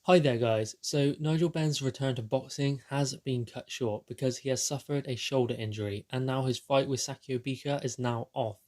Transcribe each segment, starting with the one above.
Hi there guys, so Nigel Benn's return to boxing has been cut short because he has suffered a shoulder injury and now his fight with Sakio Bika is now off.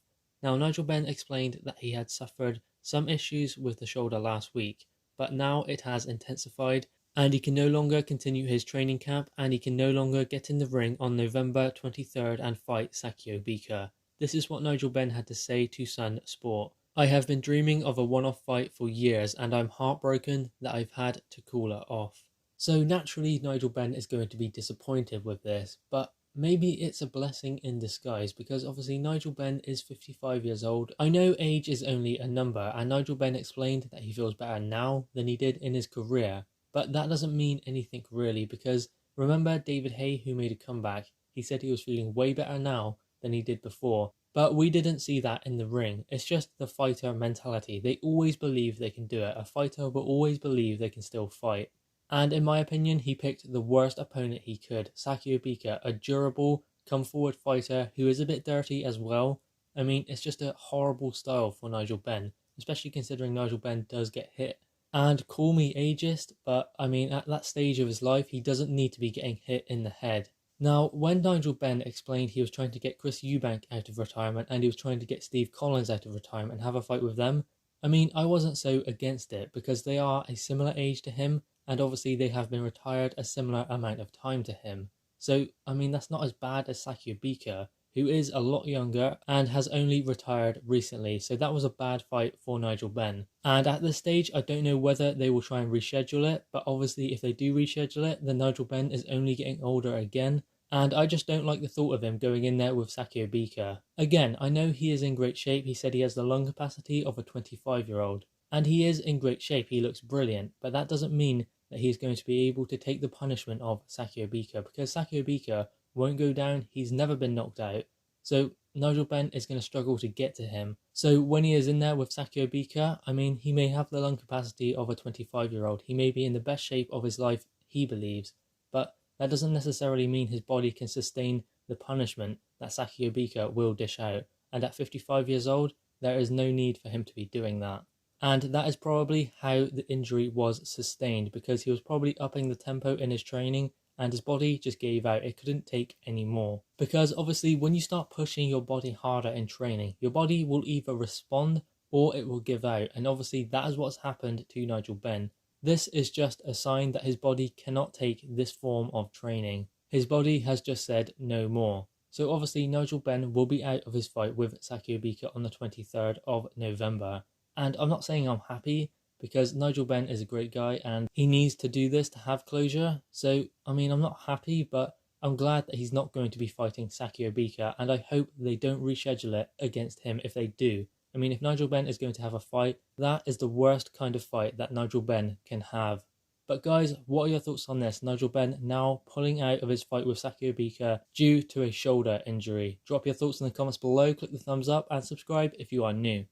Now Nigel Benn explained that he had suffered some issues with the shoulder last week, but now it has intensified and he can no longer continue his training camp and he can no longer get in the ring on November 23rd and fight Sakio Bika. This is what Nigel Benn had to say to Sun Sport. I have been dreaming of a one-off fight for years and I'm heartbroken that I've had to call it off. So naturally Nigel Benn is going to be disappointed with this, but maybe it's a blessing in disguise because obviously Nigel Benn is 55 years old. I know age is only a number and Nigel Benn explained that he feels better now than he did in his career, but that doesn't mean anything really because remember David Haye who made a comeback? He said he was feeling way better now than he did before. But we didn't see that in the ring. It's just the fighter mentality. They always believe they can do it. A fighter will always believe they can still fight. And in my opinion, he picked the worst opponent he could. Sakio Bika, a durable, come-forward fighter who is a bit dirty as well. I mean, it's just a horrible style for Nigel Benn, especially considering Nigel Benn does get hit. And call me ageist, but I mean, at that stage of his life, he doesn't need to be getting hit in the head. Now, when Nigel Benn explained he was trying to get Chris Eubank out of retirement and he was trying to get Steve Collins out of retirement and have a fight with them, I mean, I wasn't so against it because they are a similar age to him and obviously they have been retired a similar amount of time to him. So, I mean, that's not as bad as Sakio Bika, who is a lot younger and has only retired recently. So that was a bad fight for Nigel Benn. And at this stage, I don't know whether they will try and reschedule it, but obviously if they do reschedule it, then Nigel Benn is only getting older again. And I just don't like the thought of him going in there with Sakio Bika. Again, I know he is in great shape. He said he has the lung capacity of a 25-year-old. And he is in great shape. He looks brilliant. But that doesn't mean that he's going to be able to take the punishment of Sakio Bika. Because Sakio Bika won't go down. He's never been knocked out. So Nigel Benn is going to struggle to get to him. So when he is in there with Sakio Bika, I mean, he may have the lung capacity of a 25-year-old. He may be in the best shape of his life, he believes. But that doesn't necessarily mean his body can sustain the punishment that Sakio Bika will dish out. And at 55 years old, there is no need for him to be doing that. And that is probably how the injury was sustained, because he was probably upping the tempo in his training and his body just gave out. It couldn't take any more. Because obviously when you start pushing your body harder in training, your body will either respond or it will give out. And obviously that is what's happened to Nigel Benn. This is just a sign that his body cannot take this form of training. His body has just said no more. So obviously Nigel Benn will be out of his fight with Sakio Bika on the 23rd of November. And I'm not saying I'm happy, because Nigel Benn is a great guy and he needs to do this to have closure. So, I mean, I'm not happy, but I'm glad that he's not going to be fighting Sakio Bika, and I hope they don't reschedule it against him if they do. I mean, if Nigel Benn is going to have a fight, that is the worst kind of fight that Nigel Benn can have. But guys, what are your thoughts on this? Nigel Benn now pulling out of his fight with Sakio Bika due to a shoulder injury. Drop your thoughts in the comments below, click the thumbs up and subscribe if you are new.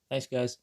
Thanks guys.